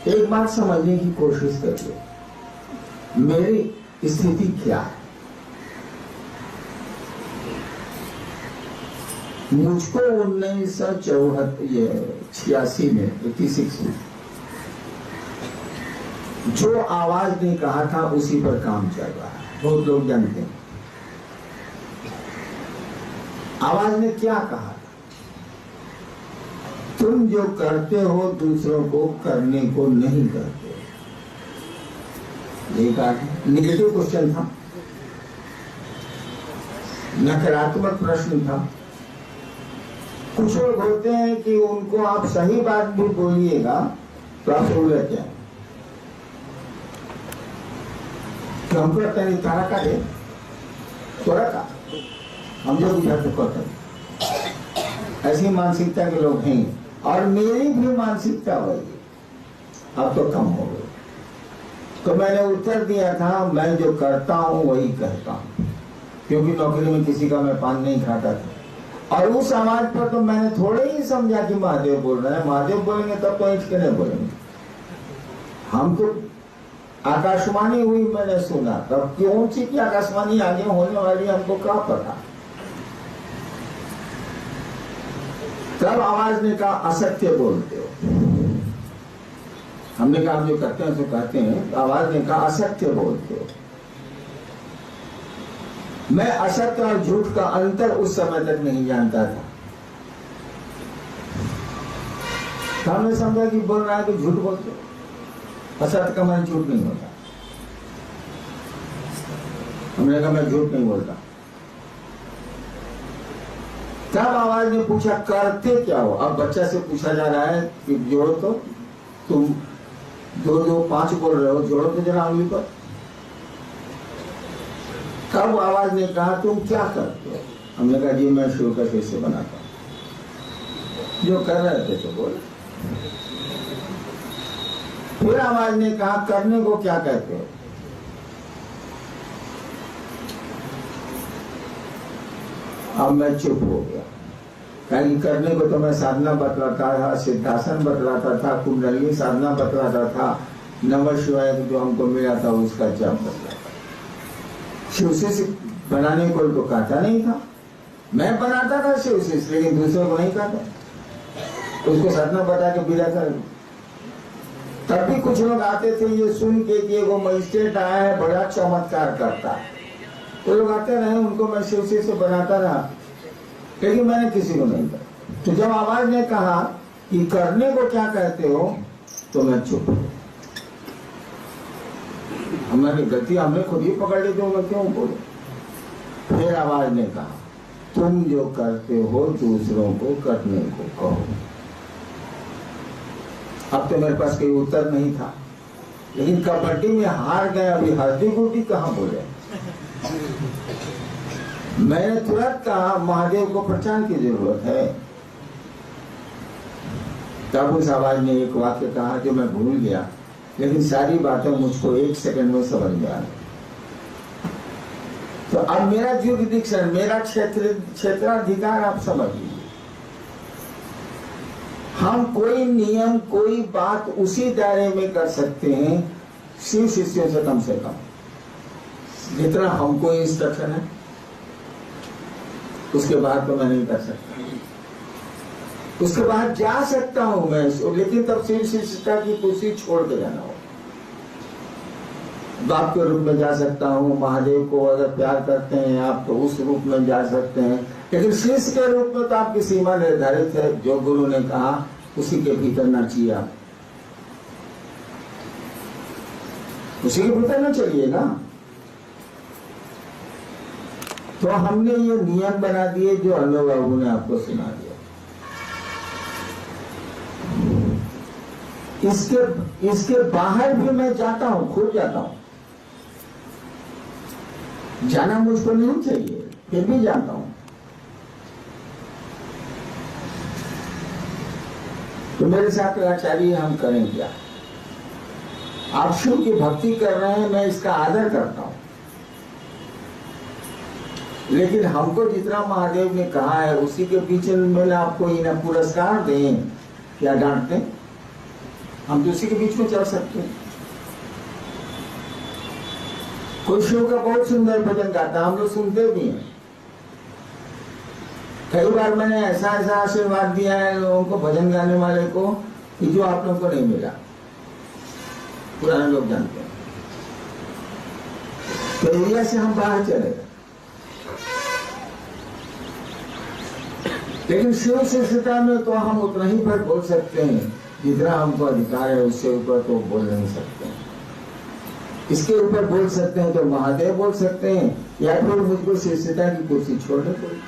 एक बात समझने की कोशिश करिए, मेरी स्थिति क्या है। मुझको 1986 में 86 में जो आवाज ने कहा था उसी पर काम चल रहा है, बहुत लोग जानते हैं। आवाज ने क्या कहा था? तुम जो करते हो दूसरों को करने को नहीं करते। यही कहा था। निगेटिव क्वेश्चन था, नकारात्मक प्रश्न था। कुछ लोग होते हैं कि उनको आप सही बात भी बोलिएगा तो आप उलझ जाए। तो हम करते हैं तारा का दे तोरा का, हम जो बुझा तो करते हैं। ऐसी मानसिकता के लोग हैं और मेरी भी मानसिकता वही। अब तो कम हो गई। तो मैंने उत्तर दिया था, मैं जो करता हूं वही कहता हूं, क्योंकि नौकरी में किसी का मैं पान नहीं खाता था। और उस आवाज पर तो मैंने थोड़े ही समझा कि महादेव बोल रहे हैं। महादेव बोलेंगे तब तो इंच के नहीं बोलेंगे। हम तो आकाशवाणी हुई, मैंने सुना, तब क्यों सी की आकाशवाणी आगे होने वाली हमको क्या पता। तब आवाज ने कहा असत्य बोलते हो। हमने कहा हम जो करते हैं तो कहते हैं। तो आवाज ने कहा असत्य बोलते हो। मैं असत्य और झूठ का अंतर उस समय तक नहीं जानता था। तो हमने समझा कि बोल रहा है तो झूठ बोलते हो। असत्य का मन झूठ नहीं होता। हमने कहा मैं झूठ नहीं बोलता। तब आवाज ने पूछा करते क्या हो। अब बच्चा से पूछा जा रहा है कि जोड़ो तो, तुम 2 2 5 बोल रहे हो, जोड़ो तो जरा उंगली पर। तब आवाज ने कहा तुम क्या करते हो। हमने कहा जी मैं शुरू का कैसे बनाता हूं। जो कर रहे थे तो बोले। फिर आवाज ने कहा करने को क्या कहते हो। अब मैं चुप हो गया, क्योंकि करने को तो मैं साधना बतलाता था, सिद्धासन बतलाता था, कुंडली साधना बतलाता था, नमः शिवाय जो हमको मिला था उसका जप बतलाता। शिवशिष्य बनाने को तो कहता नहीं था। मैं बनाता था शिवशिष्य, लेकिन दूसरों को नहीं कहता। उसको साधना बता के बिला कर। तब भी कुछ लोग आते थे ये सुन के कि वो मजिस्ट्रेट आया है, बड़ा चमत्कार करता है। तो लोग आते रहे, उनको मैं शिवशिष्य बनाता रहा, लेकिन मैंने किसी को नहीं कहा। तो जब आवाज ने कहा कि करने को क्या कहते हो, तो मैं चुप। हमारी गलती हमने खुद ही पकड़ ली, तो मैं क्यों बोलूं। फिर आवाज ने कहा तुम जो करते हो दूसरों को करने को कहो। अब तो मेरे पास कोई उत्तर नहीं था, लेकिन कबड्डी में हार गए। अभी हल्दी गुड्डी कहाँ बोले। मैंने तुरंत कहा महादेव को प्रचार की जरूरत है। तब उस आवाज ने एक वाक्य कहा जो मैं भूल गया, लेकिन सारी बातें मुझको 1 सेकंड में समझ में आ गई। तो अब मेरा जुरिडिक्शन, मेरा क्षेत्राधिकार आप समझ लीजिए। हम कोई नियम, कोई बात उसी दायरे में कर सकते हैं शिव शिष्यों से कम जितना हमको इंस्ट्रक्शन है। उसके बाद तो मैं नहीं कर सकता। उसके बाद जा सकता हूं मैं, लेकिन तब शिव शिष्यता की कुर्सी छोड़ के जाना हो। बाप के रूप में जा सकता हूँ। महादेव को अगर प्यार करते हैं आप तो उस रूप में जा सकते हैं, लेकिन शिष्य के रूप में तो आपकी सीमा निर्धारित है। जो गुरु ने कहा उसी के भीतर नाचिए आप, उसी के भीतर ना चलिए ना। तो हमने ये नियम बना दिए जो अल्लाह बाबू ने आपको सुना दिया। इसके बाहर भी मैं जाता हूं, खुद जाता हूं। जाना मुझको नहीं चाहिए, फिर भी जाता हूं। तो मेरे साथ आचार्य हम करें क्या। आप शिव की भक्ति कर रहे हैं, मैं इसका आदर करता हूं, लेकिन हमको जितना महादेव ने कहा है उसी के पीछे मैंने आपको इन्हें पुरस्कार दें, क्या डांटते। हम तो उसी के बीच में चल सकते हैं। कोई शिव का बहुत सुंदर भजन गाता है, हम लोग सुनते भी हैं। कई बार मैंने ऐसा ऐसा आशीर्वाद दिया है लोगों को, भजन गाने वाले को, कि जो आप लोगों को नहीं मिला, पुराने लोग जानते हैं। तो एरिया से हम बाहर चले गए, लेकिन शिव शिष्यता में तो हम उतना ही पर बोल सकते हैं जितना हमको अधिकार है, उससे ऊपर तो बोल नहीं सकते हैं। इसके ऊपर बोल सकते हैं तो महादेव बोल सकते हैं, या फिर मुझको शिष्यता की कुर्सी छोड़नी पड़ेगी।